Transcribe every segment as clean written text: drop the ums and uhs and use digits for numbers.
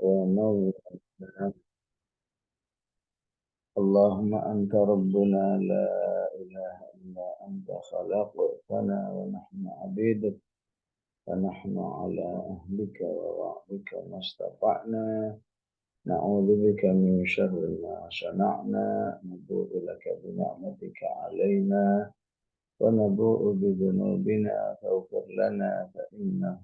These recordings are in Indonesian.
ونورنا. اللهم أنت ربنا لا إله إلا أنت خلقتنا ونحن عبيدك، ونحن على أهلك ووعدك ما استطعنا. نعوذ بك من شر ما صنعنا، نبوء لك بنعمتك علينا ونبوء بذنوبنا فاغفر لنا، فإنه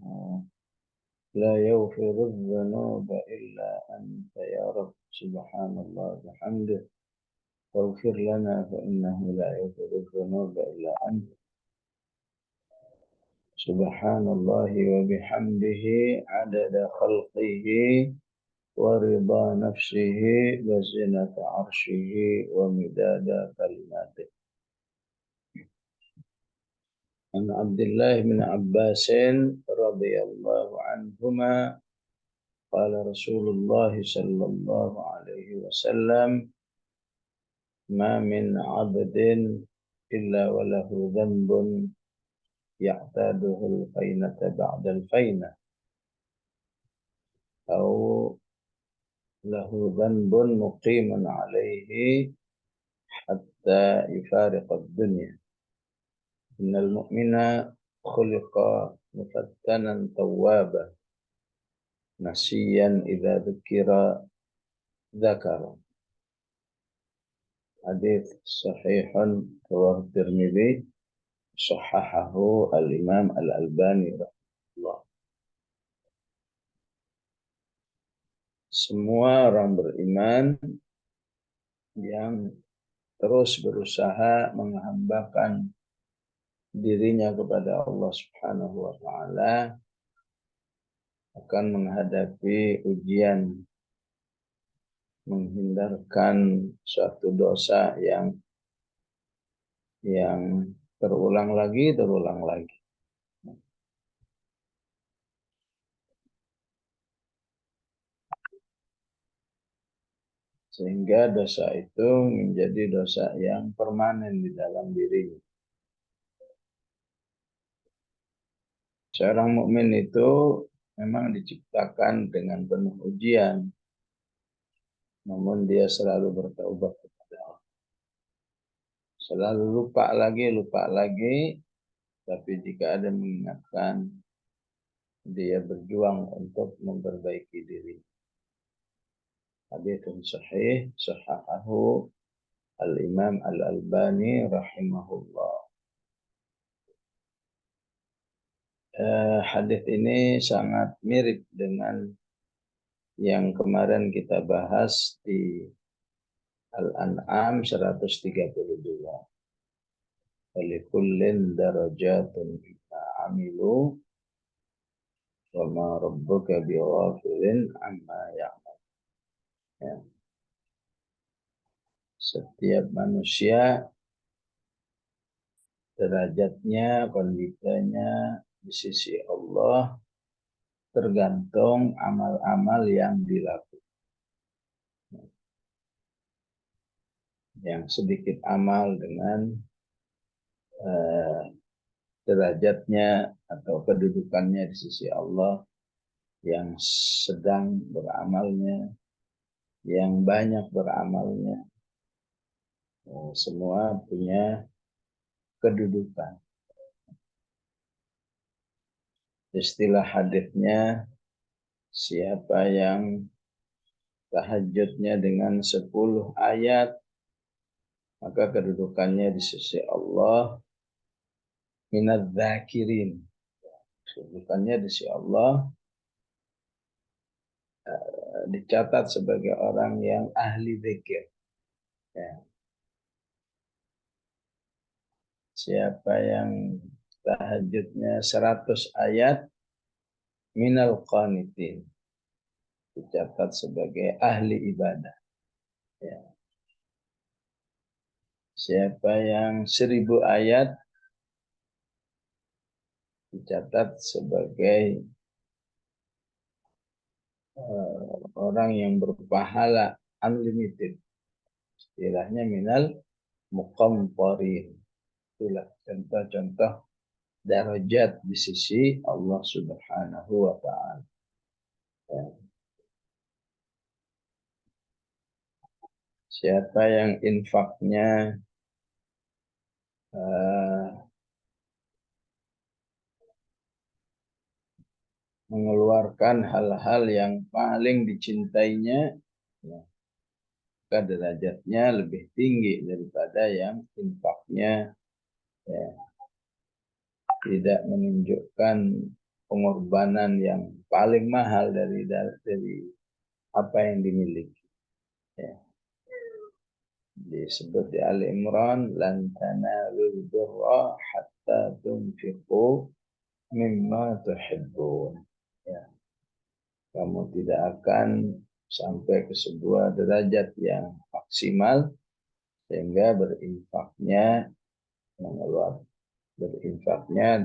لا يغفر الذنوب إلا أنت يا رب. سبحان الله وبحمده، فاغفر لنا فإنه لا يغفر الذنوب إلا أنت. سبحان الله وبحمده عدد خلقه ورضا نفسه وزنة عرشه ومداد كلماته. عن عبد الله بن عباس رضي الله عنهما قال رسول الله صلى الله عليه وسلم: ما من عبد إلا وله ذنب يعتاده الفينة بعد الفينة، أو له ذنب مقيم عليه حتى يفارق الدنيا. إن المؤمن خلق مفتنا توابا نسيا إذا ذكر. Hadis sahihun riwayat Tirmidzi, sahahahu al-Imam Al-Albani rahimahullah. Semua orang beriman yang terus berusaha menghambakan dirinya kepada Allah Subhanahu wa taala akan menghadapi ujian, menghindarkan suatu dosa yang terulang lagi. Sehingga dosa itu menjadi dosa yang permanen di dalam dirinya. Seorang mukmin itu memang diciptakan dengan penuh ujian, namun dia selalu bertaubat kepada Allah. Selalu lupa lagi, tapi jika ada mengingatkan, dia berjuang untuk memperbaiki diri. Hadits sahih, sahahahu al-Imam Al-Albani rahimahullah. Hadits ini sangat mirip dengan yang kemarin kita bahas di Al-An'am 132. Walikullin darajatun mimma amilu wa ma rabbuka bighafilin amma ya'mal. Ya. Setiap manusia derajatnya, kondisinya di sisi Allah tergantung amal-amal yang dilakukan. Yang sedikit amal dengan derajatnya atau kedudukannya di sisi Allah, yang sedang beramalnya, yang banyak beramalnya, semua punya kedudukan. Istilah hadisnya, siapa yang tahajudnya dengan 10 ayat, maka kedudukannya di sisi Allah minadz dzakirin. Kedudukannya di sisi Allah dicatat sebagai orang yang ahli zikir. Ya. Siapa yang tahajudnya 100 ayat, minal qanitin, dicatat sebagai ahli ibadah. Ya. Siapa yang 1000 ayat, dicatat sebagai orang yang berpahala unlimited. Istilahnya minal muqamtarin. Itulah contoh-contoh darajat di sisi Allah Subhanahu wa ta'ala. Ya. Siapa yang infaknya mengeluarkan hal-hal yang paling dicintainya, ya, maka derajatnya lebih tinggi daripada yang infaknya ya, tidak menunjukkan pengorbanan yang paling mahal dari apa yang dimiliki. Ya. Disebut di Ali Imran, lan tanalul birra hatta tunfiqu mimma tuhibbun. Ya. Kamu tidak akan sampai ke sebuah derajat yang maksimal sehingga berinfaknya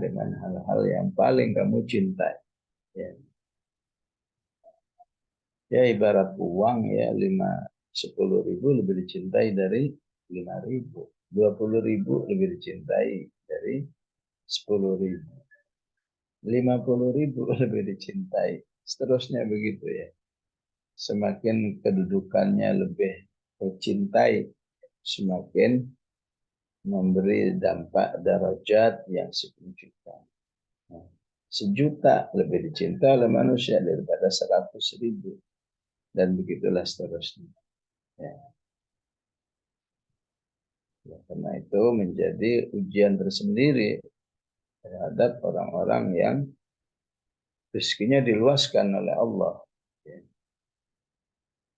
dengan hal-hal yang paling kamu cintai. Ya. Ya ibarat uang ya 10.000 lebih dicintai dari 5.000, 20.000 lebih dicintai dari 10.000, 50.000 lebih dicintai, seterusnya begitu ya. Semakin kedudukannya lebih dicintai, semakin memberi dampak darajat yang signifikan. Nah, 1.000.000 lebih dicintai oleh manusia daripada 100.000. Dan begitulah seterusnya. Ya. Ya, karena itu menjadi ujian tersendiri terhadap orang-orang yang rezekinya diluaskan oleh Allah. Ya.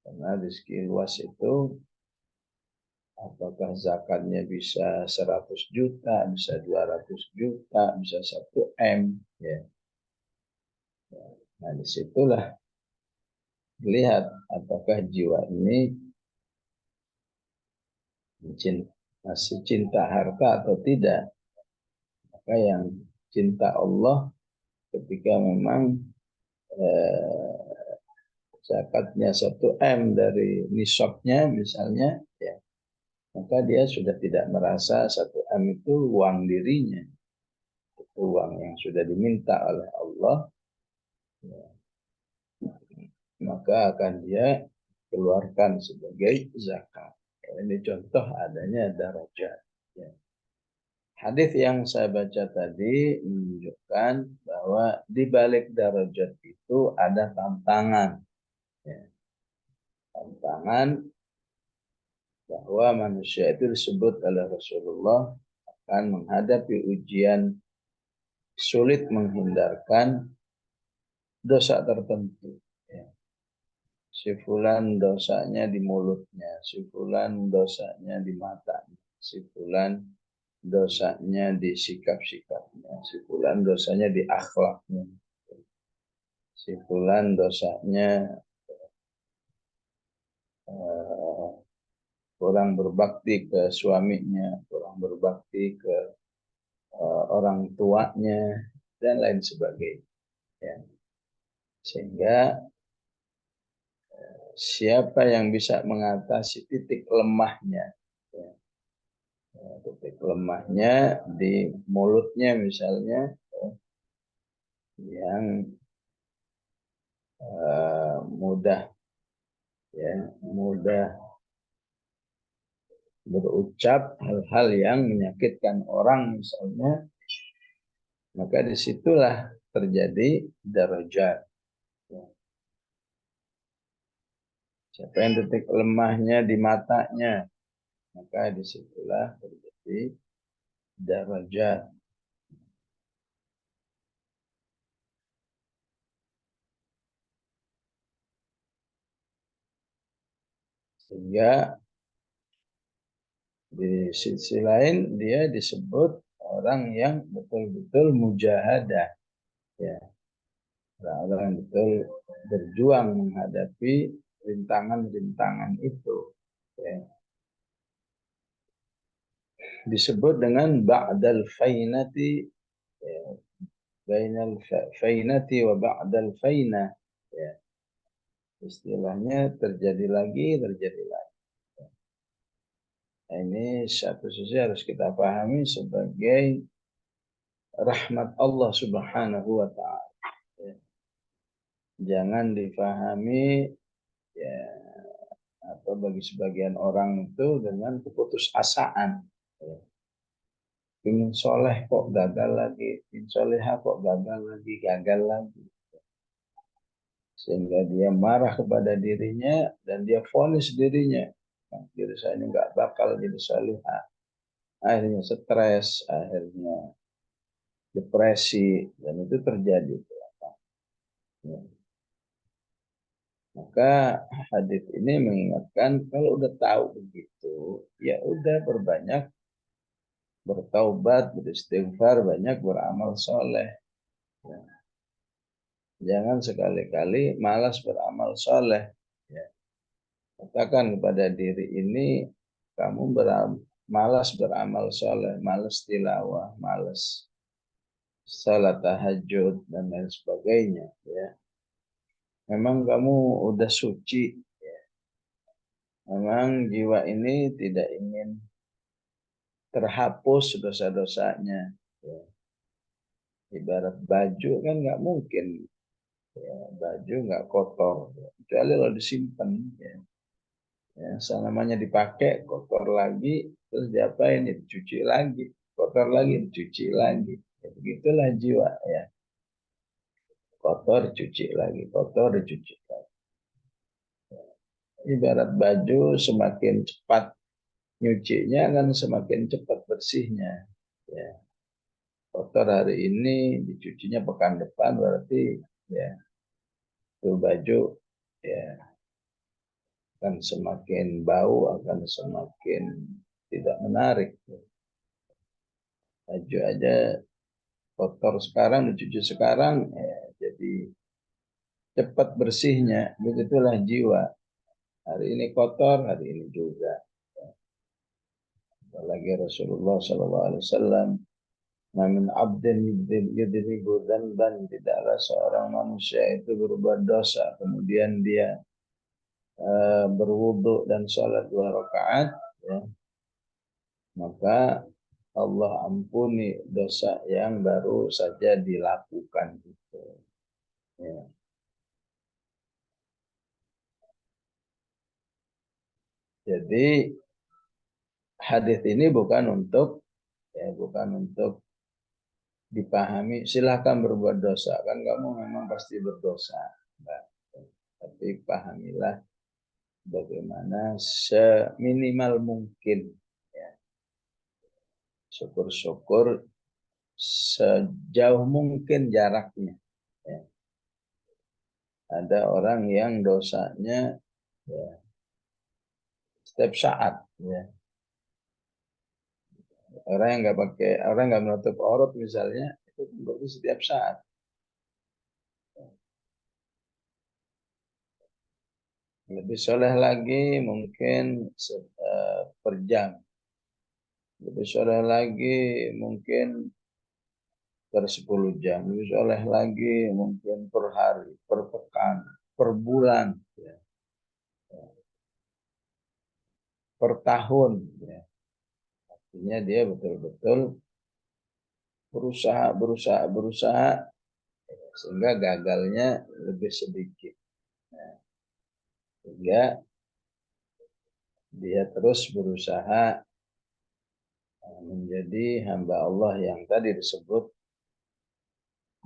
Karena rezeki luas itu apakah zakatnya bisa 100 juta, bisa 200 juta, bisa 1 M. Ya. Nah disitulah lihat apakah jiwa ini masih cinta harta atau tidak. Maka yang cinta Allah ketika memang zakatnya 1 M dari nisabnya misalnya, ya, maka dia sudah tidak merasa 1 M itu uang dirinya, itu uang yang sudah diminta oleh Allah, ya, maka akan dia keluarkan sebagai zakat. Ini contoh adanya darajat. Ya. Hadis yang saya baca tadi menunjukkan bahwa di balik darajat itu ada tantangan. Ya. Tantangan bahwa manusia itu disebut oleh Rasulullah akan menghadapi ujian sulit menghindarkan dosa tertentu. Ya. Si fulan dosanya di mulutnya, si fulan dosanya di matanya, si fulan dosanya di sikap-sikapnya, si fulan dosanya di akhlaknya, si fulan dosanya kurang berbakti ke suaminya, kurang berbakti ke orang tuanya, dan lain sebagainya. Ya. Sehingga siapa yang bisa mengatasi titik lemahnya, ya, titik lemahnya di mulutnya misalnya, yang mudah berucap hal-hal yang menyakitkan orang misalnya, maka disitulah terjadi darajat. Siapa yang titik lemahnya di matanya, maka disitulah terjadi darajat. Sehingga di sisi lain dia disebut orang yang betul-betul mujahadah, ya, orang yang betul berjuang menghadapi rintangan-rintangan itu, ya. Disebut dengan ba'dal fainati, ya, bainal fainati wa ba'dal fainah, ya. Istilahnya terjadi lagi. Nah, ini satu sisi harus kita pahami sebagai rahmat Allah Subhanahu wa ta'ala. Ya. Jangan difahami ya, atau bagi sebagian orang itu dengan keputusasaan. Ya. Ingin soleh kok gagal lagi, ingin soleha kok gagal lagi. Sehingga dia marah kepada dirinya dan dia vonis dirinya. Nah, diri saya ini nggak bakal jadi soleha. Akhirnya stres, akhirnya depresi, dan itu terjadi. Ya. Maka hadis ini mengingatkan kalau udah tahu begitu, ya udah berbanyak bertaubat, beristighfar, banyak beramal soleh. Ya. Jangan sekali-kali malas beramal soleh. Ya. Katakan kepada diri ini, kamu malas beramal soleh, malas tilawah, malas salat tahajud, dan lain sebagainya. Ya. Memang kamu udah suci. Ya. Memang jiwa ini tidak ingin terhapus dosa-dosanya. Ya. Ibarat baju kan nggak mungkin ya, baju nggak kotor, ya. Kecuali kalau disimpan. Ya. Ya, namanya dipakai kotor lagi, terus diapain? Ya, dicuci lagi, kotor lagi, dicuci lagi. Ya, begitulah jiwa ya, kotor cuci lagi, kotor dicuci lagi. Ya. Ibarat baju semakin cepat nyucinya kan semakin cepat bersihnya. Ya. Kotor hari ini dicucinya pekan depan berarti ya itu baju ya akan semakin bau, akan semakin tidak menarik. Baju aja kotor sekarang dicuci sekarang ya, jadi cepat bersihnya. Begitulah jiwa, hari ini kotor, hari ini juga. Apalagi Rasulullah SAW, namin abdin yudhribu dzanban, tidaklah seorang manusia itu berbuat dosa kemudian dia berwudu dan sholat 2 rakaat, ya, maka Allah ampuni dosa yang baru saja dilakukan itu. Ya. Jadi hadis ini bukan untuk dipahami silahkan berbuat dosa, kan kamu memang pasti berdosa. Nah, tapi pahamilah bagaimana seminimal mungkin, ya. Syukur-syukur sejauh mungkin jaraknya, ya. Ada orang yang dosanya ya, setiap saat, ya. Orang yang nggak pakai, orang nggak menutup aurat misalnya, itu berarti setiap saat. Lebih soleh lagi mungkin per jam. Lebih soleh lagi mungkin per 10 jam. Lebih soleh lagi mungkin per hari, per pekan, per bulan, ya. Per tahun. Ya. Artinya dia betul-betul berusaha sehingga gagalnya lebih sedikit. Nah, sehingga dia terus berusaha menjadi hamba Allah yang tadi disebut.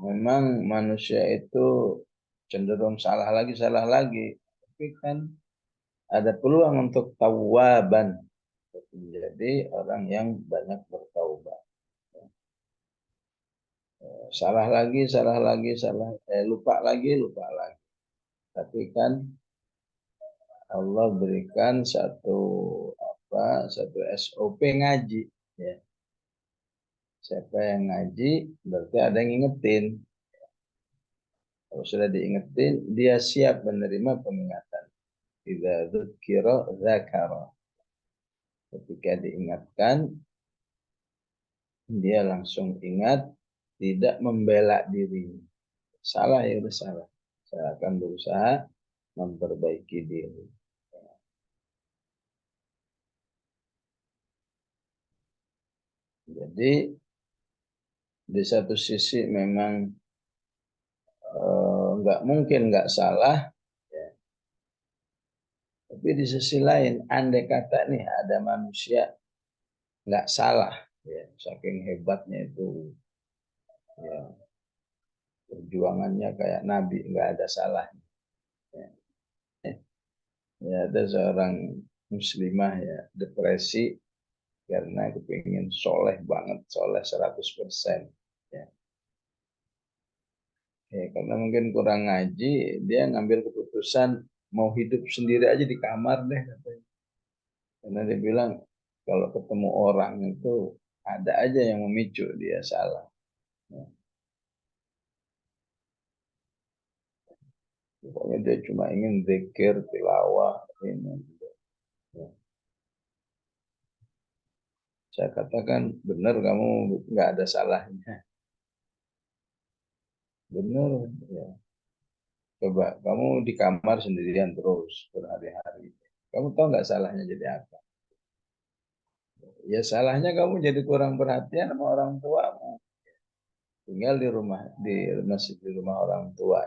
Memang manusia itu cenderung salah lagi. Tapi kan ada peluang untuk tawaban, menjadi orang yang banyak bertaubat. Lupa lagi. Tapi kan Allah berikan satu SOP ngaji, ya. Siapa yang ngaji berarti ada yang ngingetin. Kalau sudah diingetin, dia siap menerima pengingatan. Idza dzukira dzakara. Ketika diingatkan, dia langsung ingat, tidak membela diri. Salah ya udah salah. Saya akan berusaha memperbaiki diri. Jadi di satu sisi memang nggak mungkin nggak salah, ya. Tapi di sisi lain, andai kata nih ada manusia nggak salah, ya, saking hebatnya itu, ya, perjuangannya kayak Nabi nggak ada salahnya. Ya. Ya, ada seorang muslimah ya depresi karena kepingin soleh banget, soleh 100%. Ya. Ya, karena mungkin kurang ngaji, dia ngambil keputusan mau hidup sendiri aja di kamar deh katanya. Karena dia bilang kalau ketemu orang itu ada aja yang memicu dia salah. Ya. Pokoknya dia cuma ingin zikir, tilawah, ini. Ya. Saya katakan benar kamu nggak ada salahnya. Benar. Ya. Coba kamu di kamar sendirian terus berhari-hari. Kamu tahu nggak salahnya jadi apa? Ya salahnya kamu jadi kurang perhatian sama orang tuamu. Tinggal di rumah, di masjid, di rumah orang tua.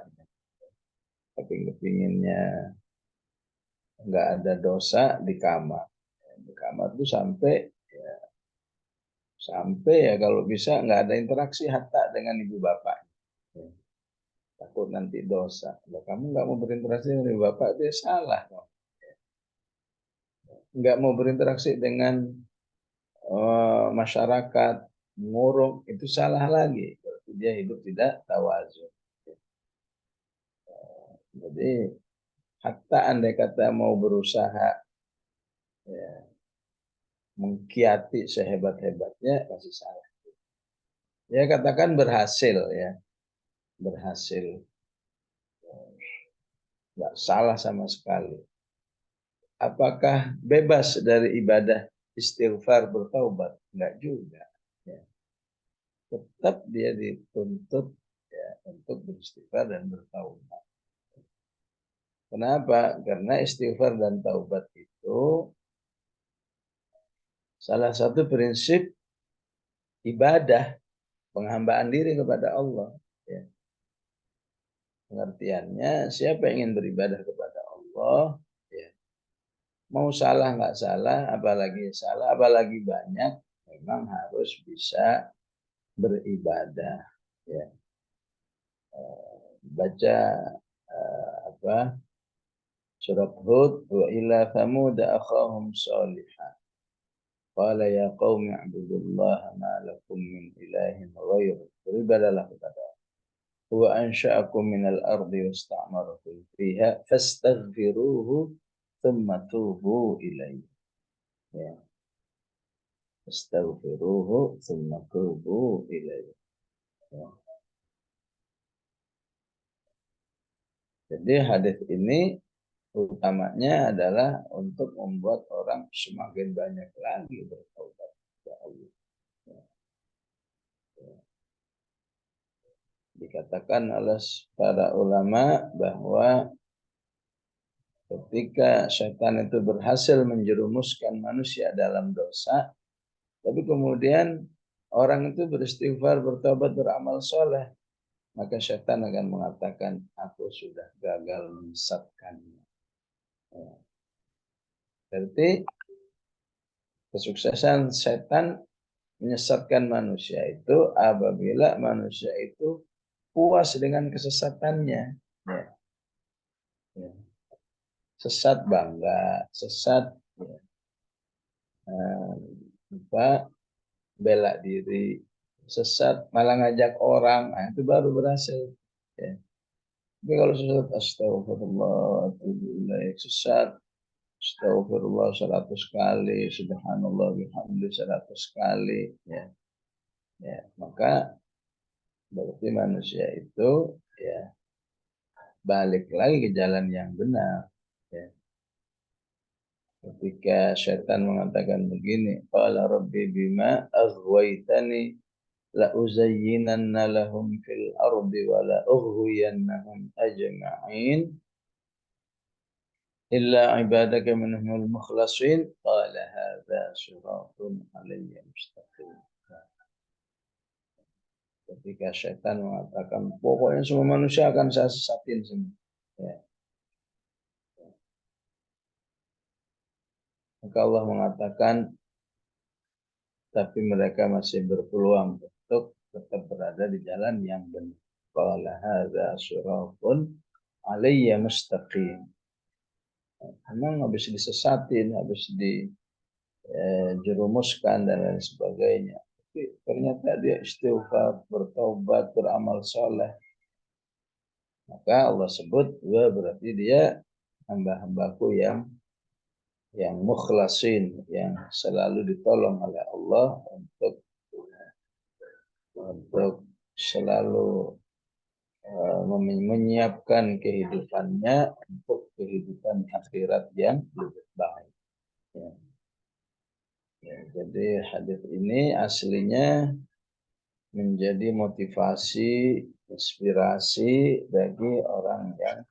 Tapi kepinginnya nggak ada dosa di kamar. Di kamar tuh sampai ya kalau bisa nggak ada interaksi hatta dengan ibu bapak. Ya, takut nanti dosa. Kalau kamu nggak mau berinteraksi dengan ibu bapak, dia salah. Nggak mau berinteraksi dengan masyarakat, mengurung, itu salah lagi. Berarti dia hidup tidak tawazu. Jadi hatta andai kata mau berusaha ya, mengkiati sehebat-hebatnya masih salah. Ya katakan berhasil ya, berhasil, nggak salah sama sekali. Apakah bebas dari ibadah istighfar bertaubat? Enggak juga. Ya. Tetap dia dituntut ya, untuk beristighfar dan bertaubat. Kenapa? Karena istighfar dan taubat itu salah satu prinsip ibadah penghambaan diri kepada Allah. Ya. Pengertiannya, siapa yang ingin beribadah kepada Allah, ya, mau salah nggak salah, apalagi banyak, memang harus bisa beribadah. Ya. Baca apa surat Hud, wa ila thamud akhahum salihah. Qala ya qaumi ibudullaha ma lakum min ilahin ghairuh. Beribadahlah kepada huwa ansha'akum minal ardi wasta'marakum fiha fastaghfiruhu thumma tubu ilaihi. Ya, fastaghfiruhu thumma tubu ilaihi. Ya. Jadi hadis ini utamanya adalah untuk membuat orang semakin banyak lagi bertaubat kepada Allah. Ya. Dikatakan oleh para ulama bahwa ketika setan itu berhasil menjerumuskan manusia dalam dosa, tapi kemudian orang itu beristighfar, bertobat, beramal soleh, maka setan akan mengatakan, aku sudah gagal menyesatkannya. Ya. Berarti kesuksesan setan menyesatkan manusia itu apabila manusia itu puas dengan kesesatannya. Ya. Ya. Sesat bangga, sesat ya. Apa, bela diri, sesat malah ngajak orang, nah, itu baru berhasil. Ya. Tapi kalau sesat astagfirullah, sesat astagfirullah 100 kali, subhanallah bihamdi 100 kali, ya, ya, maka berarti manusia itu ya balik lagi ke jalan yang benar. Ya. Ketika syaitan mengatakan begini, qala rabbi bima aghwaytani la uzayyinanna lahum fil ardi wa la ughwiyannahum ajma'in illa ibadaka minhumul mukhlasin qala hadza siratun alayya mustaqim. Ketika syaitan mengatakan pokoknya semua manusia akan saya sesatin semua. Ya. Maka Allah mengatakan, tapi mereka masih berpeluang untuk tetap berada di jalan yang benar. Qala hadza siratun alayya mustaqim. Memang habis disesatin, habis dijerumuskan dan lain sebagainya. Tapi ternyata dia istighfar, bertobat, beramal soleh. Maka Allah sebut, wah berarti dia hamba-hambaku yang mukhlasin, yang selalu ditolong oleh Allah untuk selalu menyiapkan kehidupannya untuk kehidupan akhirat yang lebih baik. Ya. Ya, jadi hadis ini aslinya menjadi motivasi, inspirasi bagi orang yang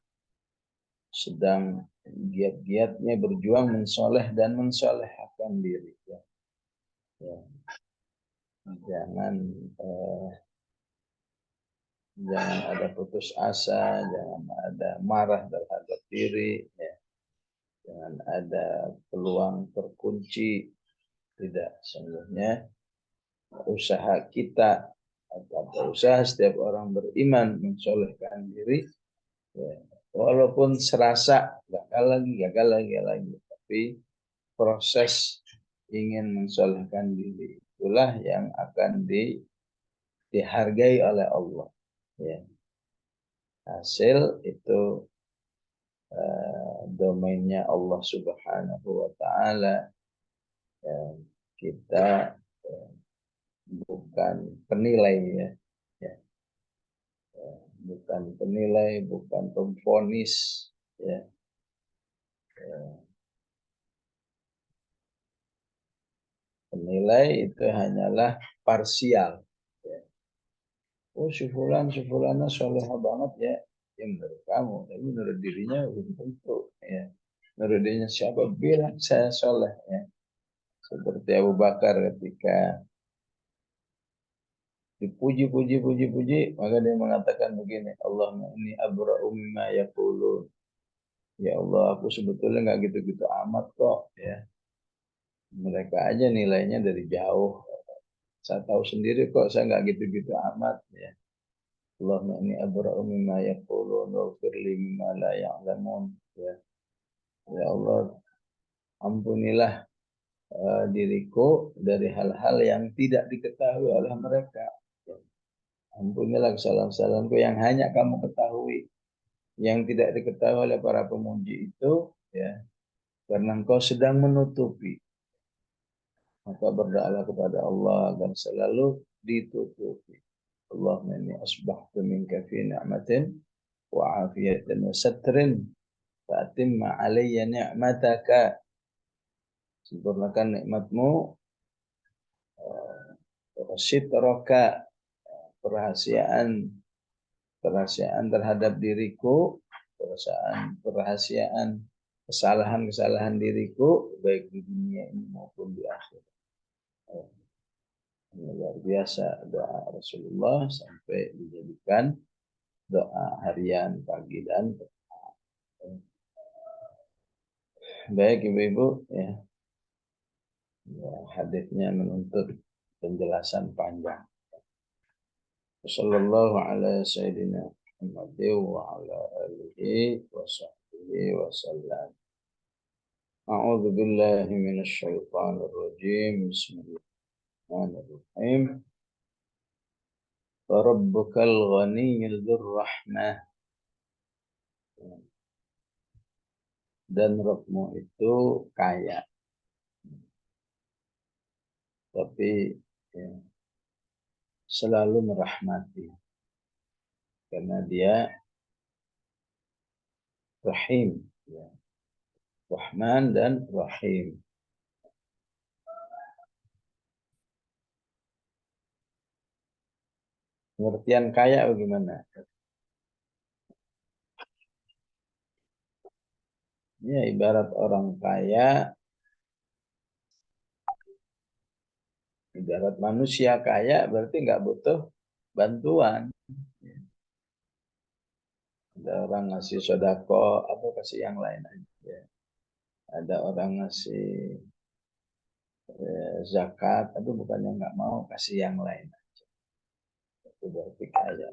sedang giat-giatnya berjuang mensoleh dan mensolehkan diri. Ya. Ya. Jangan jangan ada putus asa, jangan ada marah terhadap diri, ya. Jangan ada peluang terkunci. Tidak, sungguhnya usaha kita atau usaha setiap orang beriman mensolehkan diri, ya, walaupun serasa gagal lagi, tapi proses ingin mensolehkan diri itulah yang akan dihargai oleh Allah. Ya. Hasil itu domainnya Allah Subhanahu wa Ta'ala. Ya, kita bukan penilai, ya. Ya. Bukan penilai, bukan pemvonis, ya. Ya. Penilai itu hanyalah parsial. Ya. Oh, si fulana soleha banget ya. Ya menurut kamu, tapi menurut dirinya belum tentu. Ya. Menurut dirinya siapa bilang saya soleh, ya. Seperti Abu Bakar ketika dipuji, maka dia mengatakan begini, Allahumma inni abra'u mimma yaqulun. Ya Allah, aku sebetulnya nggak gitu-gitu amat kok, ya. Mereka aja nilainya dari jauh. Saya tahu sendiri kok, saya nggak gitu-gitu amat, ya. Allahumma inni abra'u mimma yaqulun waghfir li mimma la ya'lamun, ya. Ya Allah, ampunilah diriku dari hal-hal yang tidak diketahui oleh mereka. Ampunilah kesalahan-kesalahanku yang hanya kamu ketahui, yang tidak diketahui oleh para pemuji itu, ya, karena engkau sedang menutupi. Maka berdoalah kepada Allah agar selalu ditutupi. Allahumma inni asbahtu minka fi ni'matin wa afiyatin wa satrin fa'atimma alayya ni'mataka. Sempurnakan nikmatmu, sitraka, kerahasiaan terhadap diriku, kerahasiaan kesalahan-kesalahan diriku baik di dunia ini maupun di akhirat. Ini luar biasa doa Rasulullah sampai dijadikan doa harian pagi dan petang. Baik ibu-ibu, ya, hadisnya menuntut penjelasan panjang. Sallallahu ala sayyidina Muhammad wa ala alihi wa sahbihi wa sallam. A'udzu billahi minasy syaithanir rajim. Bismillahirrahmanirrahim. Rabbukal ghaniyyul dzur rahmah. Dan Rabbmu itu kaya. Tapi ya, selalu merahmati. Karena dia Rahim. Ya. Rahman dan Rahim. Pengertian kaya bagaimana? Ya, ibarat orang kaya, ibarat manusia kaya berarti nggak butuh bantuan. Ada orang ngasih sodako, atau kasih yang lain aja. Ada orang ngasih zakat, tapi bukannya nggak mau kasih yang lain. Itu berarti kaya.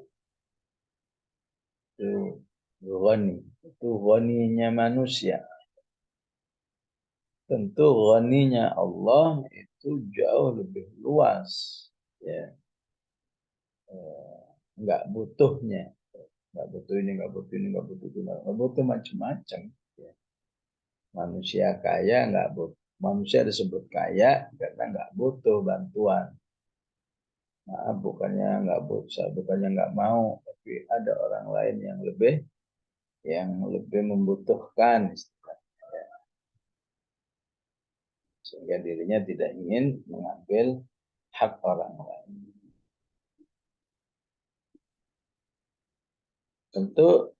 Itu ghani. Itu ghaninya manusia. Tentu ghaninya Allah itu jauh lebih luas. Ya, nggak butuhnya. Nggak butuh ini, nggak butuh ini, nggak butuh itu, nggak butuh macam-macam. Ya. Manusia kaya nggak butuh. Manusia disebut kaya karena nggak butuh bantuan. Maaf, bukannya nggak butuh, bukannya nggak mau, tapi ada orang lain yang lebih membutuhkan, sehingga dirinya tidak ingin mengambil hak orang lain. Tentu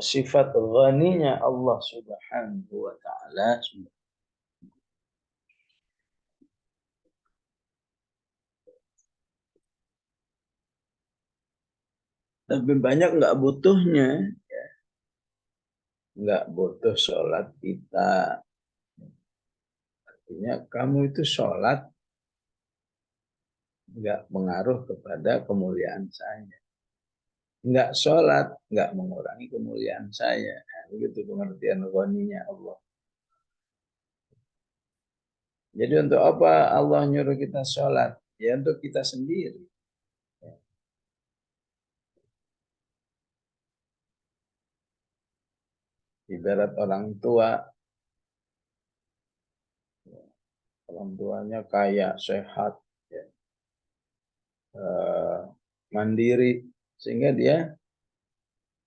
sifat ghaninya Allah Subhanahu wa taala lebih banyak nggak butuhnya, nggak butuh sholat kita. Artinya kamu itu sholat nggak mengaruh kepada kemuliaan saya. Nggak sholat nggak mengurangi kemuliaan saya. Nah, begitu pengertian ghaninya Allah. Jadi untuk apa Allah nyuruh kita sholat? Ya untuk kita sendiri. Ibarat orang tuanya kaya, sehat, ya, eh, mandiri, sehingga dia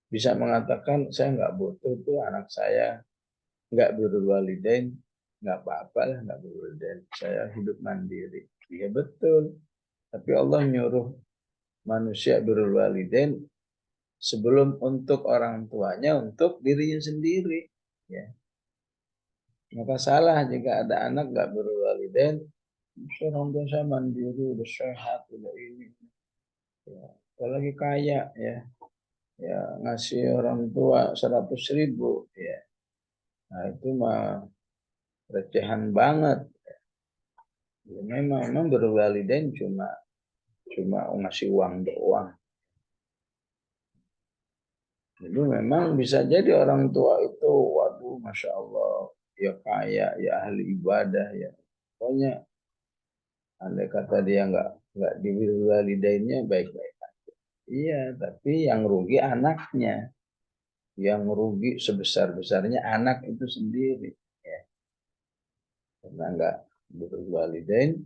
bisa mengatakan saya nggak butuh tuh anak saya nggak birrul walidain, nggak apa-apa lah nggak birrul walidain, saya hidup mandiri. Iya betul, tapi Allah nyuruh manusia birrul walidain sebelum untuk orang tuanya, untuk dirinya sendiri. Ya. Maka salah jika ada anak nggak birrul walidain, orang tua saya mandiri, udah sehat, udah ini. Ya. Apalagi kaya ya, ya ngasih orang tua 100.000 ya. Nah itu mah recehan banget. Ya, memang berwalidain cuma cuma ngasih uang doang. Jadi memang bisa jadi orang tua itu, waduh, masya Allah, ya kaya, ya ahli ibadah, ya pokoknya andai kata dia nggak diwalidainnya baik-baik. Iya, tapi yang rugi anaknya, yang rugi sebesar-besarnya anak itu sendiri. Ya, karena nggak berwalidain,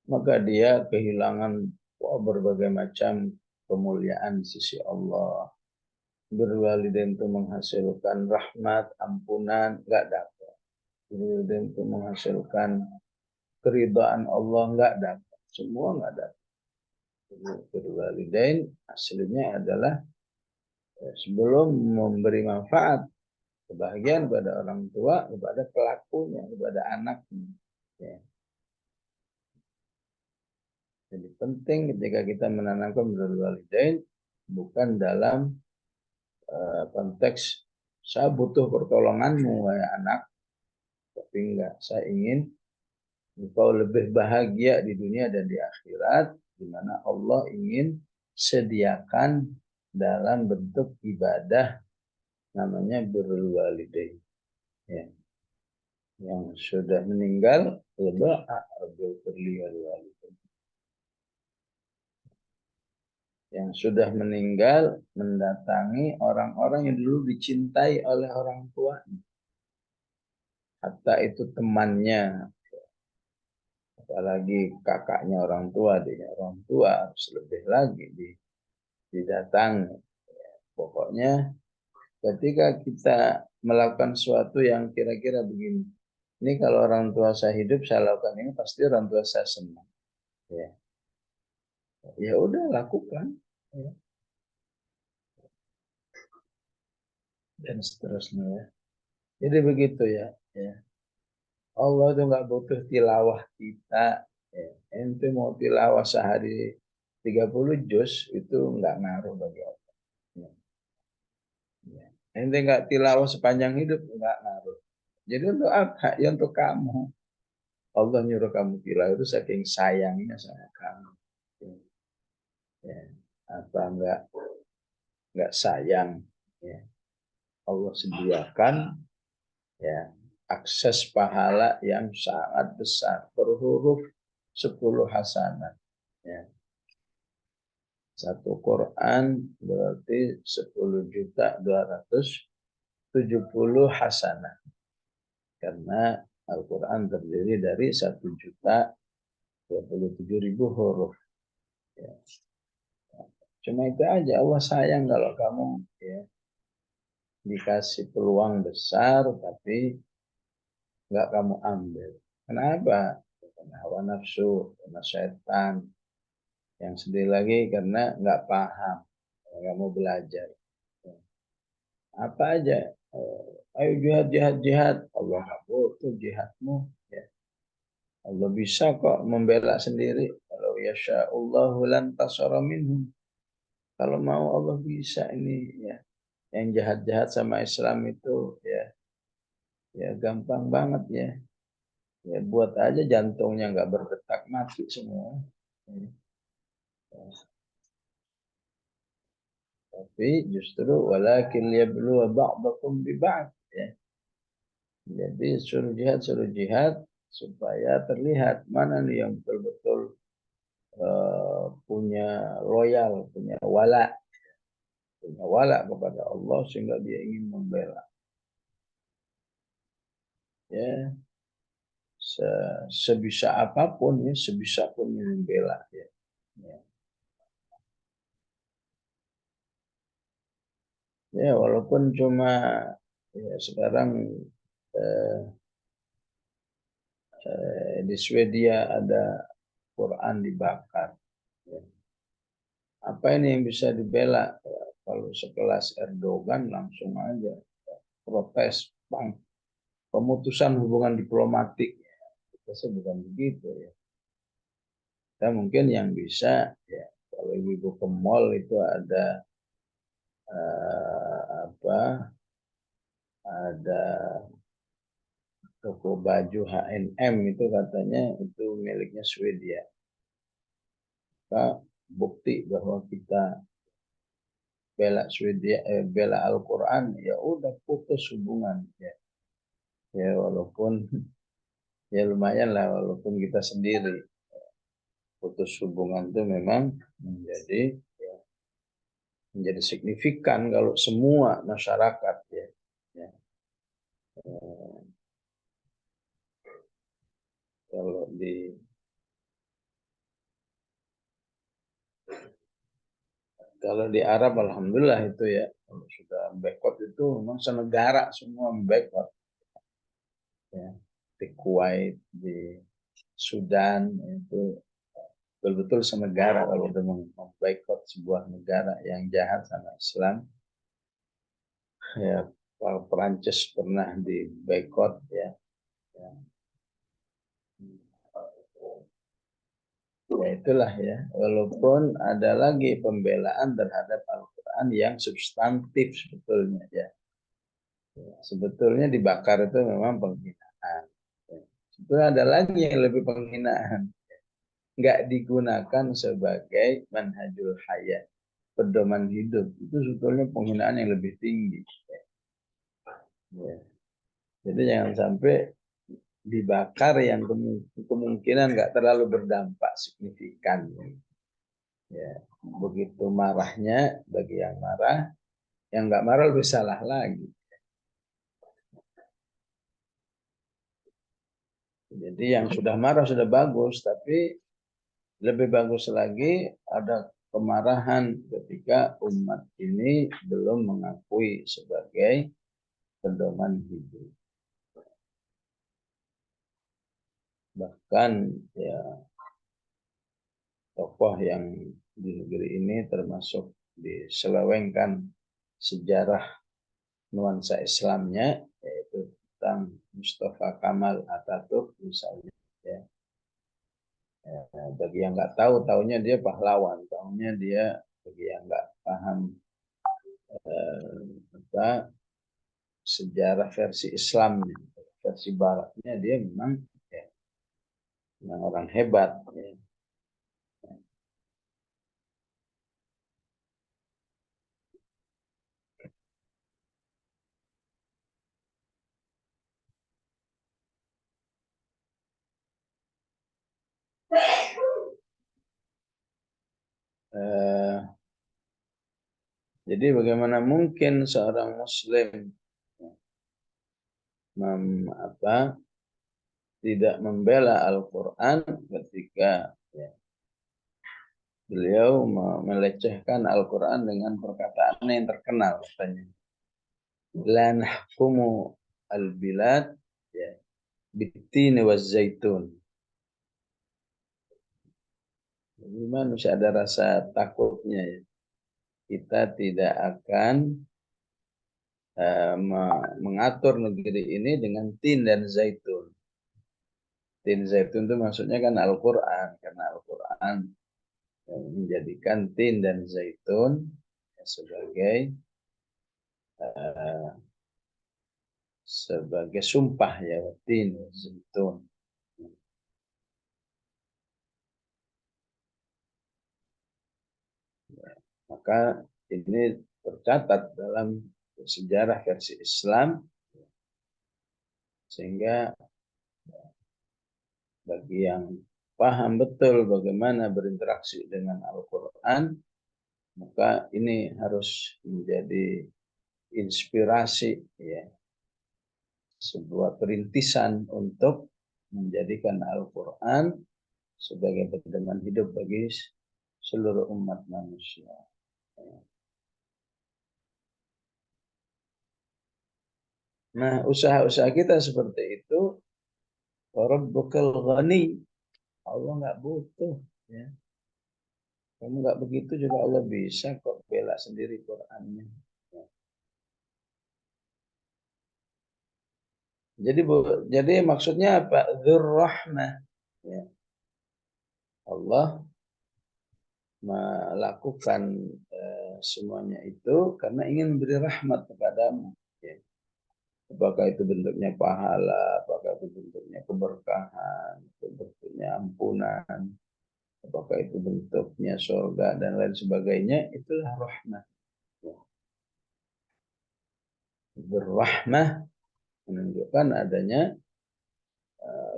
maka dia kehilangan berbagai macam kemuliaan di sisi Allah. Berwalidain itu menghasilkan rahmat, ampunan, nggak dapat. Berwalidain itu menghasilkan keridhaan Allah, nggak dapat. Semua nggak dapat. Berwalidain aslinya adalah sebelum memberi manfaat, kebahagiaan kepada orang tua, kepada pelakunya, kepada anaknya. Ya. Jadi penting ketika kita menanamkan birrul walidain bukan dalam konteks saya butuh pertolonganmu wahai anak, tapi enggak, saya ingin engkau lebih bahagia di dunia dan di akhirat, di mana Allah ingin sediakan dalam bentuk ibadah namanya birrul walidain. Ya. Yang sudah meninggal berdoa rabbil firli wal walidain. Yang sudah meninggal mendatangi orang-orang yang dulu dicintai oleh orang tua, hatta itu temannya, apalagi kakaknya orang tua, adiknya orang tua, harus lebih lagi didatangi. Pokoknya ketika kita melakukan sesuatu yang kira-kira begini, ini kalau orang tua saya hidup saya lakukan ini pasti orang tua saya senang. Ya, ya udah lakukan. Ya. Dan seterusnya ya. Jadi begitu ya. Ya. Allah itu nggak butuh tilawah kita. Ya. Ente mau tilawah sehari 30 juz itu nggak ngaruh bagi Allah. Ya. Ente nggak tilawah sepanjang hidup nggak ngaruh. Jadi untuk apa? Ya untuk kamu. Allah nyuruh kamu tilawah itu saking sayangnya sama kamu. Ya. Apa nggak sayang? Ya. Allah sediakan ya akses pahala yang sangat besar per huruf 10 hasanah. Ya. Satu Quran berarti 10.270 hasanah. Karena Al-Quran terdiri dari 1.027.000 huruf. Ya. Cuma itu aja, Allah sayang kalau kamu ya, dikasih peluang besar tapi nggak kamu ambil. Kenapa? Karena hawa nafsu, karena setan. Yang sedih lagi karena nggak paham, nggak mau belajar. Apa aja, ayo jihad, jihad, jihad. Allah nggak butuh jihadmu. Ya. Allah bisa kok membela sendiri. Kalau yasha'ullahu lan tasara minhum. Kalau mau Allah bisa ini ya. Yang jahat-jahat sama Islam itu ya, ya gampang banget ya. Ya buat aja jantungnya nggak berdetak mati semua. Ya. Tapi justru walakin liyabluwa ba'dakum bi ba'd ya. Jadi suruh jihad supaya terlihat mana nih yang betul-betul punya loyal, punya wala kepada Allah sehingga dia ingin membela. Ya, sebisa apapun ya, sebisa pun membela ya. Ya. Ya, walaupun cuma ya sekarang eh, di Swedia ada Quran dibakar. Ya. Apa ini yang bisa dibela? Ya, kalau sekelas Erdogan langsung aja protes, bang, pemutusan hubungan diplomatik. Kita sih bukan begitu ya. Kita mungkin yang bisa ya kalau ibu ke mall itu ada apa? Ada toko baju H&M itu katanya itu miliknya Swedia. Maka bukti bahwa kita bela Swedia, bela Al-Quran, ya udah putus hubungan ya. Ya walaupun ya lumayan lah walaupun kita sendiri putus hubungan itu memang menjadi ya, menjadi signifikan kalau semua masyarakat ya, ya kalau di Arab alhamdulillah itu ya kalau sudah boykot itu memang senegara semua boykot ya di Kuwait di Sudan itu betul-betul senegara kalau udah memboikot sebuah negara yang jahat sama Islam ya Perancis pernah di boykot ya, ya. Ya itulah ya walaupun ada lagi pembelaan terhadap Al-Quran yang substantif sebetulnya ya. Sebetulnya dibakar itu memang penghinaan ya. Sebetulnya ada lagi yang lebih penghinaan nggak digunakan sebagai manhajul hayat pedoman hidup itu sebetulnya penghinaan yang lebih tinggi ya. Jadi jangan sampai dibakar yang kemungkinan nggak terlalu berdampak signifikan ya. Begitu marahnya bagi yang nggak marah lebih salah lagi. Jadi yang sudah marah sudah bagus tapi lebih bagus lagi ada kemarahan ketika umat ini belum mengakui sebagai pedoman hidup. Bahkan ya tokoh yang di negeri ini termasuk diselewengkan sejarah nuansa Islamnya yaitu tentang Mustafa Kamal Atatürk misalnya ya. Bagi yang nggak tahu taunya dia pahlawan, taunya dia bagi yang nggak paham apa sejarah versi Islamnya, versi Baratnya dia memang ya, memang orang hebat. Ya. Eh, jadi bagaimana mungkin seorang Muslim apa, tidak membela Al-Quran ketika ya, beliau melecehkan Al-Quran dengan perkataan yang terkenal katanya. La nahkumu al-bilad ya, bitini wa zaitun. Jadi manusia ada rasa takutnya ya. Kita tidak akan mengatur negeri ini dengan tin dan zaitun. Tin zaitun itu maksudnya kan Al-Quran. Karena Al-Quran menjadikan tin dan zaitun sebagai uh, sebagai sumpah ya, tin zaitun. Maka ini tercatat dalam sejarah versi Islam, sehingga bagi yang paham betul bagaimana berinteraksi dengan Al-Quran, maka ini harus menjadi inspirasi ya, sebuah perintisan untuk menjadikan Al-Quran sebagai pedoman hidup bagi seluruh umat manusia. Nah, usaha-usaha kita seperti itu, Rabbukal Ghani, Allah nggak butuh. Ya. Kamu nggak begitu juga Allah bisa kok bela sendiri Qurannya. Ya. Jadi maksudnya apa? Dzur-Rahmah. Ya. Allah melakukan semuanya itu karena ingin memberi rahmat kepadamu. Ya. Apakah itu bentuknya pahala, apakah itu bentuknya keberkahan, bentuknya ampunan, apakah itu bentuknya surga dan lain sebagainya, itulah rahmat. Ya. Berrahmah menunjukkan adanya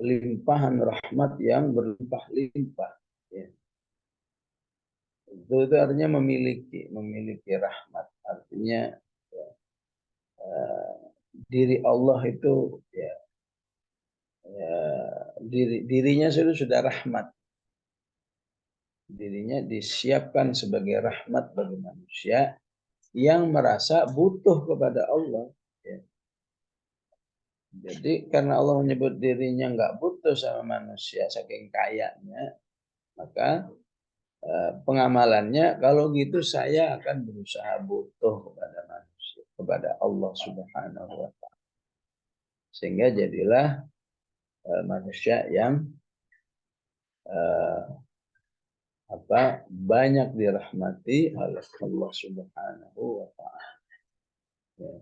limpahan rahmat yang berlimpah-limpah. Ya. Itu artinya memiliki rahmat. Artinya ya, diri Allah itu ya, ya dirinya sudah rahmat. Dirinya disiapkan sebagai rahmat bagi manusia yang merasa butuh kepada Allah. Ya. Jadi karena Allah menyebut dirinya nggak butuh sama manusia saking kayanya, maka pengamalannya kalau gitu saya akan berusaha butuh kepada manusia, kepada Allah Subhanahu wa taala. Sehingga jadilah manusia yang banyak dirahmati oleh Allah Subhanahu wa taala. Ya.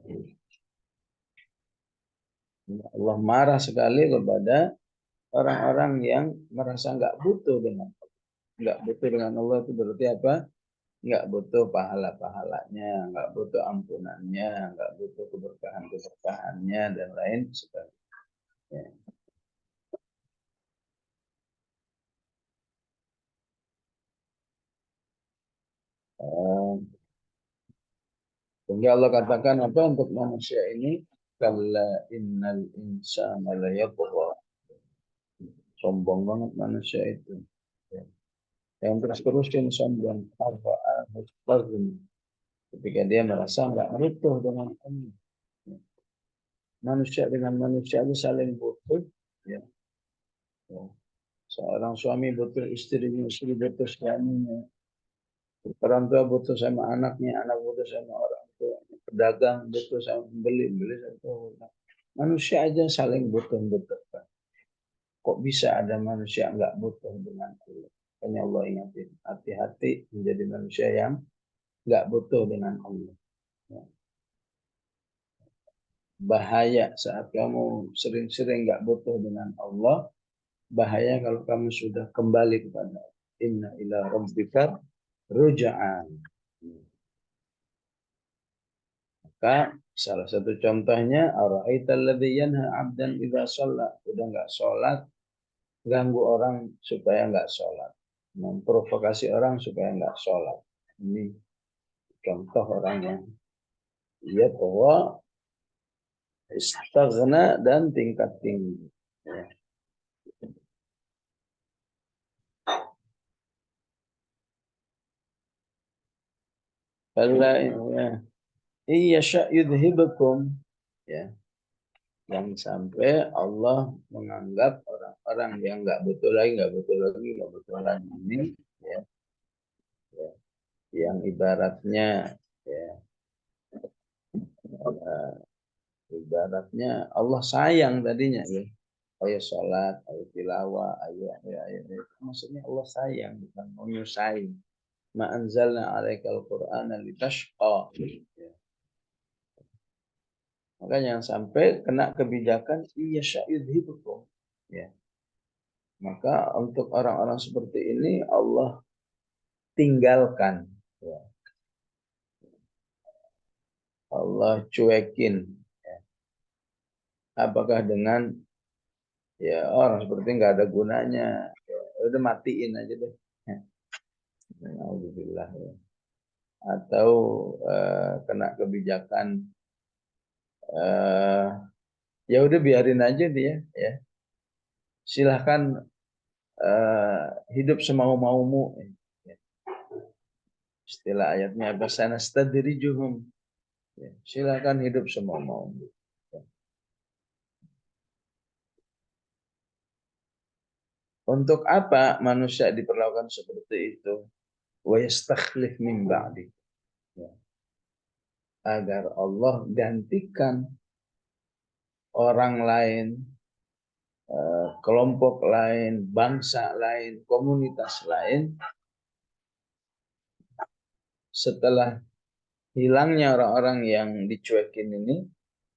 Allah marah sekali kepada orang-orang yang merasa nggak butuh dengan Allah. Itu berarti apa? Nggak butuh pahala-pahalanya, nggak butuh ampunannya, nggak butuh keberkahan-keberkahannya dan lain sebagainya. Sehingga Allah katakan apa untuk manusia ini? Kalla innal insana layatgha. Sombong banget manusia itu. Ya. Yang terus-terusan sombong. Ketika dia merasa nggak butuh dengan Allah. Manusia dengan manusia itu saling butuh. Ya. Ya. Seorang suami butuh istrinya, istri butuh suaminya. Orang tua butuh sama anaknya, anak butuh sama orang tua. Pedagang butuh sama pembeli, pembeli sama pedagang. Manusia aja saling butuh-butuhkan. Kok bisa ada manusia nggak butuh dengan Allah? Hanya Allah ingatin, hati-hati menjadi manusia yang nggak butuh dengan Allah. Ya. bahaya saat kamu sering-sering nggak butuh dengan Allah, bahaya kalau kamu sudah kembali kepada inna ila rabbika ruja'an. Maka salah satu contohnya ara'aital ladzi yanha 'abdan idza shalla, udah nggak sholat, ganggu orang supaya nggak sholat, memprovokasi orang supaya nggak sholat. Ini contoh orang yang dia bahwa istaghna dan tingkat tinggi. Ya. Fala ya. Iya yudhibukum, ya. Yang sampai Allah menganggap orang-orang yang nggak butuh lagi ini, ya, ya, yang ibaratnya, ya, eh, ibaratnya Allah sayang tadinya, ya. Ayo sholat, ayo tilawah, ayo. Maksudnya Allah sayang, bukan mau nyusahin. Ma anzalna 'alaikal Qur'ana litashqa. Ya. Makanya yang sampai kena kebijakan iya sya'idhibukum. Ya. Maka untuk orang-orang seperti ini Allah tinggalkan. Ya. Allah cuekin. Ya. Apakah dengan ya orang seperti nggak ada gunanya. Ya, udah matiin aja deh. Ya. Alhamdulillah. Ya. Atau kena kebijakan eh, ya udah biarin aja dia. Ya. Silahkan hidup semau-maumu. Ya. Istilah ayatnya apa? Sanastadrijuhum. Ya. Silahkan hidup semau-maumu. Ya. Untuk apa manusia diperlakukan seperti itu? Wa yastakhlif min ba'di. Ya. Agar Allah gantikan orang lain, kelompok lain, bangsa lain, komunitas lain setelah hilangnya orang-orang yang dicuekin ini,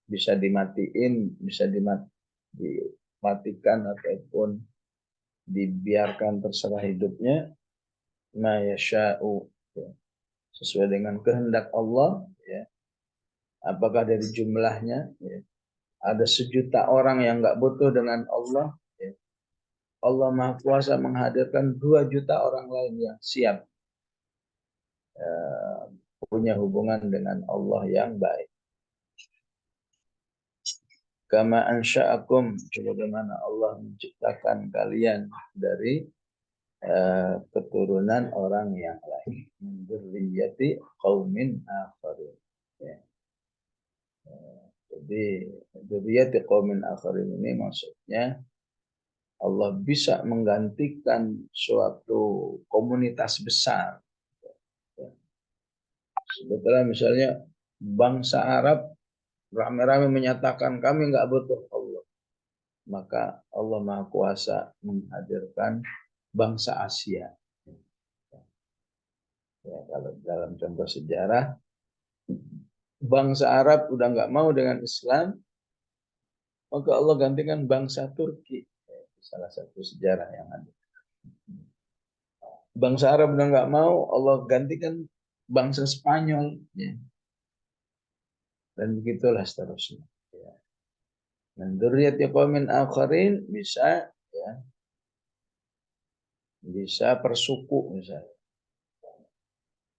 bisa dimatiin, bisa dimatikan ataupun dibiarkan terserah hidupnya, ma yasha'u, ya. Sesuai dengan kehendak Allah, ya. Apakah dari jumlahnya, ya. Ada 1 juta orang yang nggak butuh dengan Allah, ya. Allah Maha Kuasa menghadirkan 2 juta orang lain yang siap punya hubungan dengan Allah yang baik. Kama ansha'akum, sebagaimana Allah menciptakan kalian dari keturunan orang yang lain. Min dzurriyyati qaumin akharin. Ya. Jadi dzurriyyati qaumin akharin ini maksudnya Allah bisa menggantikan suatu komunitas besar. Ya. Sebetulnya misalnya bangsa Arab rame-rame menyatakan kami nggak butuh Allah. Maka Allah Maha Kuasa menghadirkan bangsa Asia. Ya, kalau dalam contoh sejarah, bangsa Arab udah nggak mau dengan Islam, maka Allah gantikan bangsa Turki. Ya, salah satu sejarah yang ada. Bangsa Arab udah nggak mau, Allah gantikan bangsa Spanyol. Ya. Dan begitulah seterusnya. Ya. Dan dzurriyyati qaumin akharin bisa, ya, bisa persuku misalnya.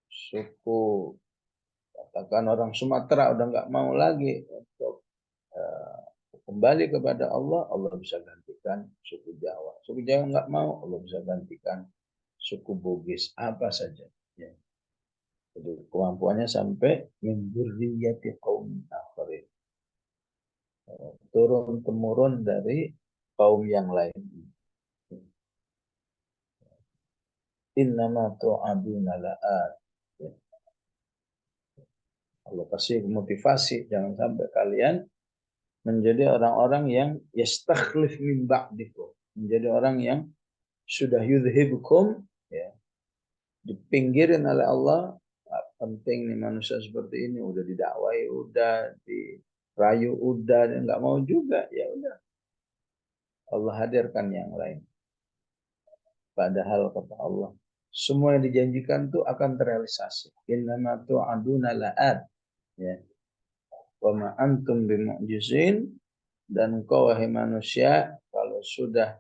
Suku, katakan orang Sumatera udah nggak mau lagi untuk kembali kepada Allah, Allah bisa gantikan suku Jawa. Suku Jawa nggak mau, Allah bisa gantikan suku Bugis, apa saja. Ya. Jadi kemampuannya sampai min dzurriyyati qaumin akharin. Turun temurun dari kaum yang lain. Innama tu'aduna la'at. Ya. Allah kasih motivasi, jangan sampai kalian menjadi orang-orang yang yastakhlif min ba'dikum, menjadi orang yang sudah yudhibukum, ya, dipinggirin oleh Allah. Penting nih manusia seperti ini, udah didakwai, udah di rayu udah dan nggak mau juga, ya udah Allah hadirkan yang lain. Padahal kata Allah, semua yang dijanjikan itu akan terrealisasi. Innama tu'aduna la'at. Ya. Wa ma antum bimu'jizin. Dan engkau wahai manusia, kalau sudah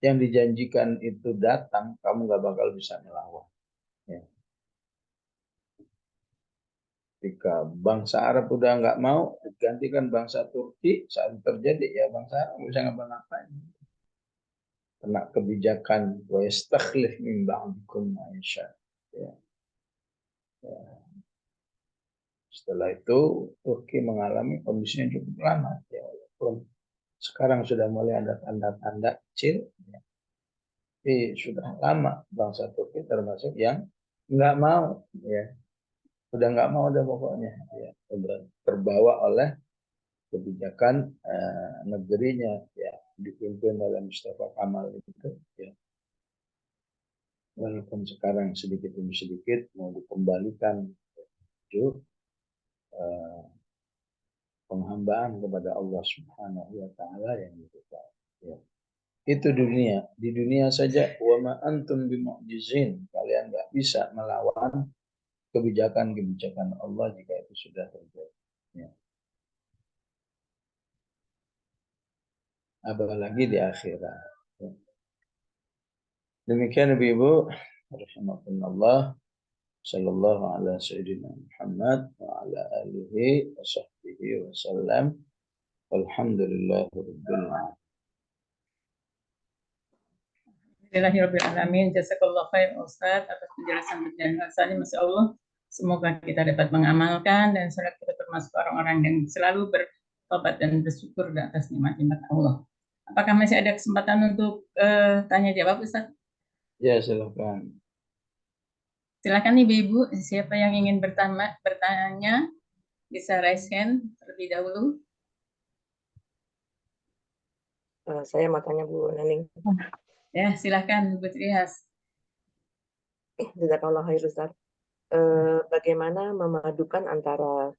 yang dijanjikan itu datang, kamu nggak bakal bisa melawan. Ya. Ketika bangsa Arab udah nggak mau, digantikan bangsa Turki, saat terjadi ya bangsa Arab nggak bisa ngapa-ngapain. Kena kebijakan wa yastakhlif min ba'dikum ma yasha. Ya. Ya. Setelah itu Turki mengalami kondisi yang cukup lama. Ya, walaupun sekarang sudah mulai ada tanda-tanda kecil, ya. Tapi sudah lama bangsa Turki termasuk yang nggak mau, ya, udah nggak mau udah pokoknya, ya, terbawa oleh kebijakan negerinya, ya, dipimpin oleh Mustafa Kamal itu, ya. Walaupun sekarang sedikit demi sedikit mau dikembalikan menuju penghambaan kepada Allah Subhanahu wa taala yang kita, ya. Itu dunia. Di dunia saja wa ma antum bimu'jizin. Kalian nggak bisa melawan kebijakan-kebijakan Allah jika itu sudah terjadi. Ya. Apalagi di akhirat. Ya. Demikian Ibu, rahimakumullah, sallallahu ala sayyidina Muhammad wa ala alihi wa sahbihi wa sallam. Alhamdulillahirabbil alamin. Alhamdulillahirrahmanirrahim. Jazakallah khair Ustaz atas penjelasan ini. Masya Allah. Semoga kita dapat mengamalkan dan semoga kita termasuk orang-orang yang selalu bertobat dan bersyukur atas nikmat-nikmat Allah. Apakah masih ada kesempatan untuk tanya jawab Ustaz? Ya, silakan. Silakan Ibu-ibu, siapa yang ingin bertanya bisa raise hand terlebih dahulu. Saya mau tanya Bu Naning. Ya, silakan Bu Trias. Jazakallah khair Ustaz. Bagaimana memadukan antara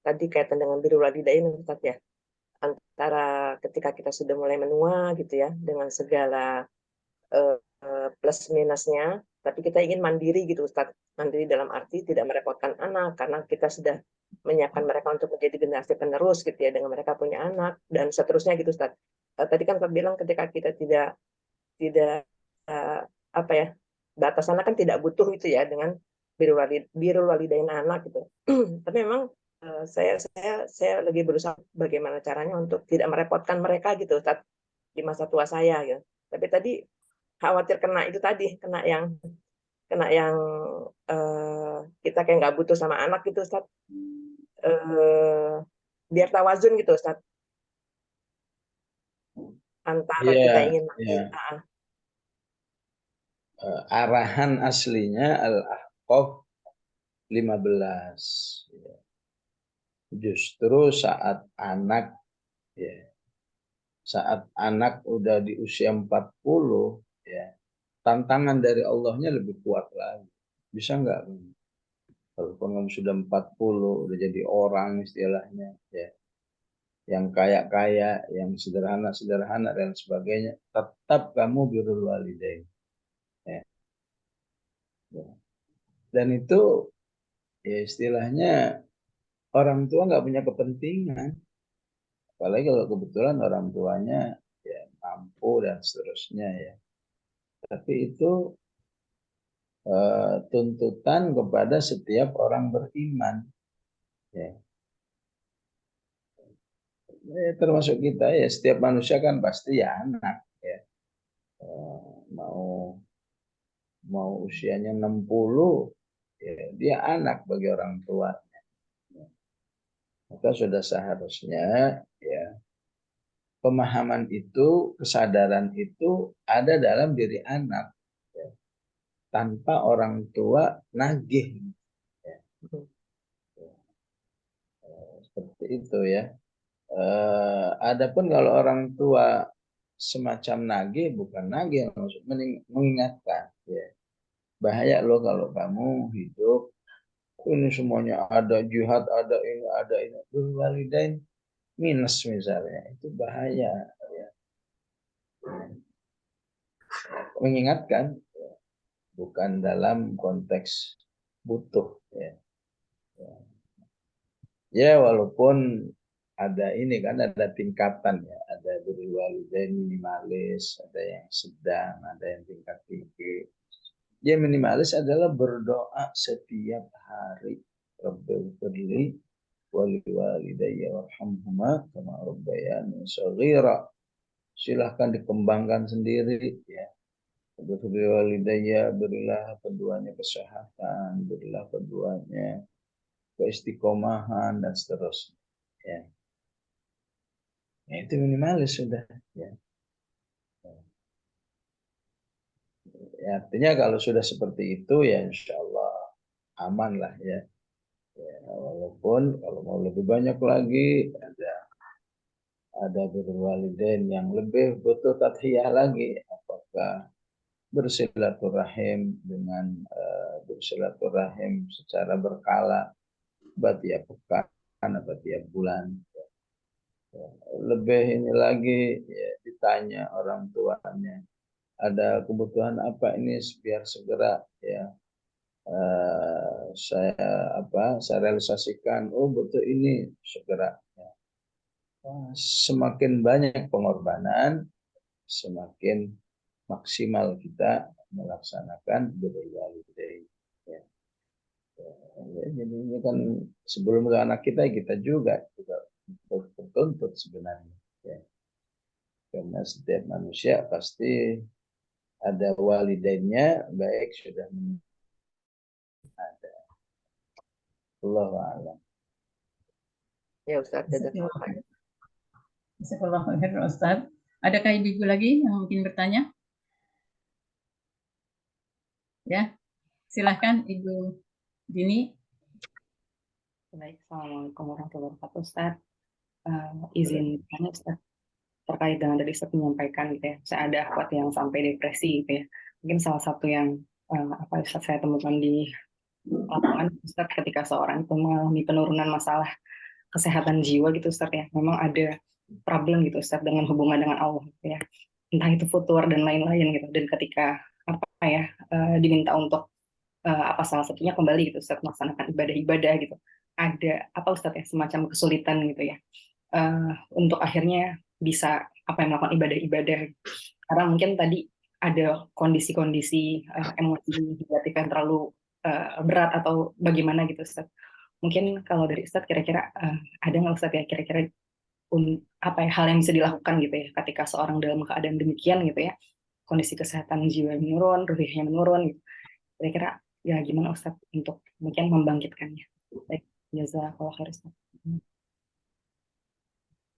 tadi kaitan dengan birrul walidain Ustaz ya, antara ketika kita sudah mulai menua gitu ya, dengan segala plus minusnya, tapi kita ingin mandiri gitu Ustaz. Mandiri dalam arti tidak merepotkan anak karena kita sudah menyiapkan mereka untuk menjadi generasi penerus gitu ya, dengan mereka punya anak dan seterusnya gitu Ustaz. Tadi kan Ustaz bilang ketika kita tidak apa ya, batasannya kan tidak butuh itu ya dengan birrul walidain anak gitu. Tapi memang saya lagi berusaha bagaimana caranya untuk tidak merepotkan mereka gitu Ustaz di masa tua saya gitu. Tapi tadi khawatir kena itu tadi, kena yang kita kayak nggak butuh sama anak gitu Ustaz. Biar tawazun gitu Ustaz, antara kita ingin arahan aslinya Al-Ahqaf 15. Ya. Justru saat anak, ya, saat anak udah di usia 40, ya, tantangan dari Allahnya lebih kuat lagi. Bisa nggak? Kalau kamu sudah 40, udah jadi orang istilahnya, ya, yang kaya-kaya, yang sederhana-sederhana dan sebagainya, tetap kamu birrul walidain. Ya. Ya. Dan itu ya istilahnya orang tua nggak punya kepentingan, apalagi kalau kebetulan orang tuanya ya mampu dan seterusnya, ya. Tapi itu tuntutan kepada setiap orang beriman, ya. Termasuk kita, ya, setiap manusia kan pasti ya anak, ya. Mau usianya 60, ya, dia anak bagi orang tua. Maka sudah seharusnya, ya, pemahaman itu, kesadaran itu ada dalam diri anak, ya, tanpa orang tua nagih, ya. Seperti itu ya. Adapun kalau orang tua semacam nagih, bukan nagih, maksud mengingatkan, ya, bahaya loh kalau kamu hidup ini semuanya ada jihad, ada ini, birrul walidain minus misalnya, itu bahaya. Ya. Mengingatkan, bukan dalam konteks butuh. Ya. Ya walaupun ada ini kan, ada tingkatan ya, ada birrul walidain minimalis, ada yang sedang, ada yang tingkat tinggi. Ya minimalis adalah berdoa setiap hari. Rabbighfirli wali walidayya warhamhuma kama rabbayani shaghira. Silahkan dikembangkan sendiri ya. Rabbighfirli walidayya, berilah keduanya kesehatan, berilah keduanya keistiqomahan dan seterusnya. Ya. Ya, itu minimalis sudah. Ya. Ya, artinya kalau sudah seperti itu ya insya Allah aman lah ya. Ya, walaupun kalau mau lebih banyak lagi ada birrul walidain yang lebih butuh tadhiyah lagi. Apakah bersilaturahim dengan bersilaturahim secara berkala, tiap pekan atau tiap bulan. Lebih ini lagi ya, ditanya orang tuanya ada kebutuhan apa ini biar segera ya saya realisasikan. Oh butuh ini segera ya. Semakin banyak pengorbanan semakin maksimal kita melaksanakan birrul walidain ya. Jadi ini kan sebelum ke anak kita juga tertuntut sebenarnya ya. Karena setiap manusia pasti ada walidainnya, baik sudah ada. Allahu a'lam. Ya Ustaz, Jazakallahu khairan Ustaz. Adakah ibu lagi yang mungkin bertanya? Ya, silahkan Ibu Dini. Baik, Assalamualaikum warahmatullahi wabarakatuh, Ustaz. Izin tanya, Ustaz, terkait dengan tadi Ustaz menyampaikan gitu ya, saya ada akhwat yang sampai depresi gitu ya. Mungkin salah satu yang Ustaz saya temukan di lapangan, Ustaz, ketika seorang itu mengalami penurunan masalah kesehatan jiwa gitu, Ustaz ya, memang ada problem gitu, Ustaz, dengan hubungan dengan Allah gitu ya. Entah itu futur dan lain-lain gitu. Dan ketika diminta untuk salah satunya kembali gitu Ustaz melaksanakan ibadah-ibadah gitu, ada Ustaz ya semacam kesulitan gitu ya untuk akhirnya bisa melakukan ibadah-ibadah karena mungkin tadi ada kondisi-kondisi emosi negatif yang terlalu berat atau bagaimana gitu Ustaz. Mungkin kalau dari Ustaz kira-kira ada nggak Ustaz ya kira-kira hal yang bisa dilakukan gitu ya ketika seorang dalam keadaan demikian gitu ya, kondisi kesehatan jiwa menurun, ruhiyahnya menurun gitu. Kira-kira ya gimana Ustaz untuk mungkin membangkitkannya. Baik, jazakallahu khair Ustaz.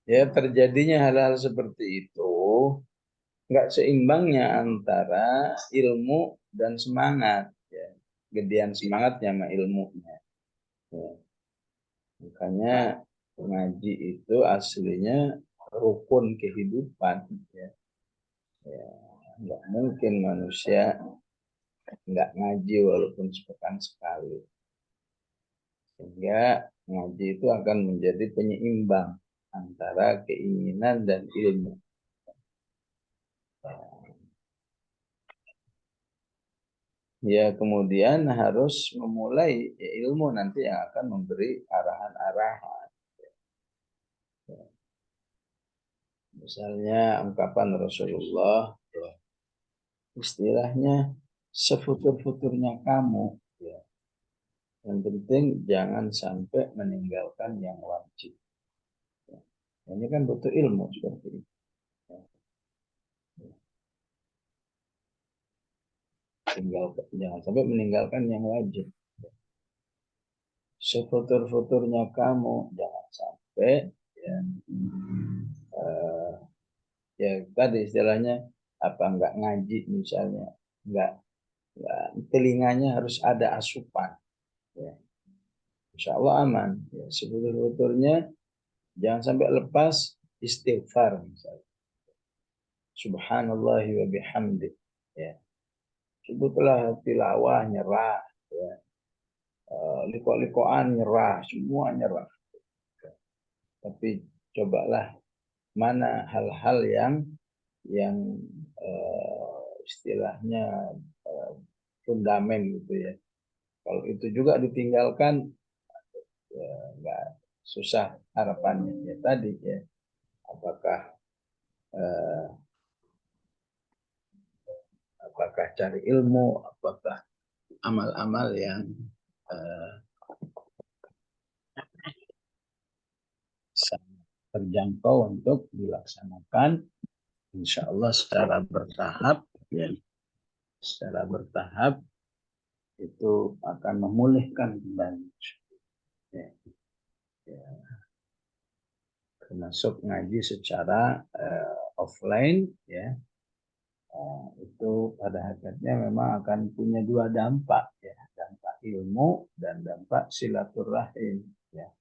Ya terjadinya hal-hal seperti itu nggak seimbangnya antara ilmu dan semangat ya. Gedean semangatnya sama ilmunya ya. Makanya ngaji itu aslinya rukun kehidupan ya. Ya, nggak mungkin manusia nggak ngaji walaupun sepekan sekali. Sehingga ngaji itu akan menjadi penyeimbang antara keinginan dan ilmu. Ya kemudian harus memulai ya, ilmu nanti yang akan memberi arahan-arahan. Misalnya ungkapan Rasulullah, ya, istilahnya sefutur-futurnya kamu. Ya. Yang penting jangan sampai meninggalkan yang wajib. Ya. Ini kan butuh ilmu seperti itu. Jangan sampai meninggalkan yang wajib. Sefutur-futurnya kamu jangan sampai ya, ya tadi istilahnya nggak ngaji misalnya, nggak telinganya harus ada asupan. Ya. Insya Allah aman. Ya, sefutur-futurnya jangan sampai lepas istighfar misalnya. Subhanallah wa bihamdi. Ya. Sebutlah tilawah nyerah. Ya. Liko-likoan nyerah, semua nyerah. Tapi cobalah mana hal-hal yang istilahnya fundamen gitu ya. Kalau itu juga ditinggalkan, ya nggak, susah harapannya ya tadi ya. Apakah cari ilmu, apakah amal-amal yang sangat terjangkau untuk dilaksanakan, insya Allah secara bertahap ya, secara bertahap itu akan memulihkan kembali ya, ya. Termasuk ngaji secara offline ya, itu pada hakikatnya memang akan punya dua dampak ya, dampak ilmu dan dampak silaturahim ya.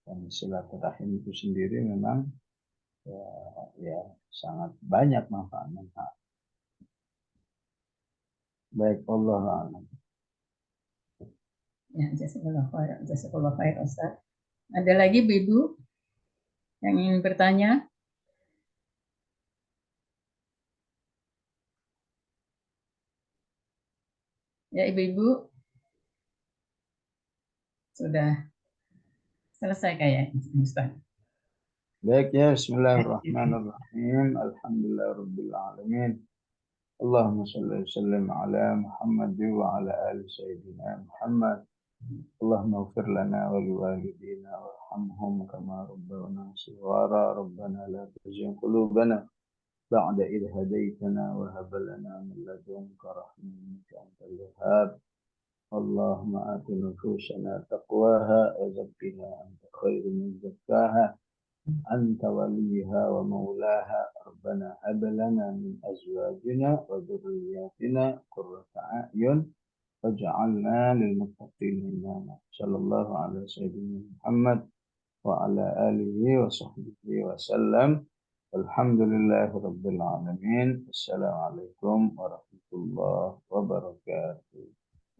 Dan silaturahim itu sendiri memang ya sangat banyak manfaat-manfaat. Baik, Allah a'lam. Ya, jazakallah khair Ustaz. Ada lagi Ibu yang ingin bertanya? Ya, Ibu-ibu sudah selesai kayaknya Ustaz. Baik ya, bismillahirrahmanirrahim. Alhamdulillahirabbil alamin. Allahumma shalli wa sallim ala Muhammad wa ala ali sayyidina Muhammad. Allahumma ighfir lana wa liwalidina warhamhum kama rabbawna shighara. Rabbana la tuzigh qulubana ba'da idh hadaytana wa hab lana min ladunka rahmatan innaka antal wahhab. Allahumma ati nufusana taqwaha wa zakkiha anta khairu man zakkaha anta waliha wa maulaha. Rabbana hab lana min azwajina wa dhurriyyatina qurrata a'yun waj'alna lil muttaqina imama. Sallallahu alaihi sayyidina Muhammad wa ala alihi wa sahbihi wa sallam. Alhamdulillahi rabbil alamin. Assalamualaikum warahmatullahi wabarakatuh.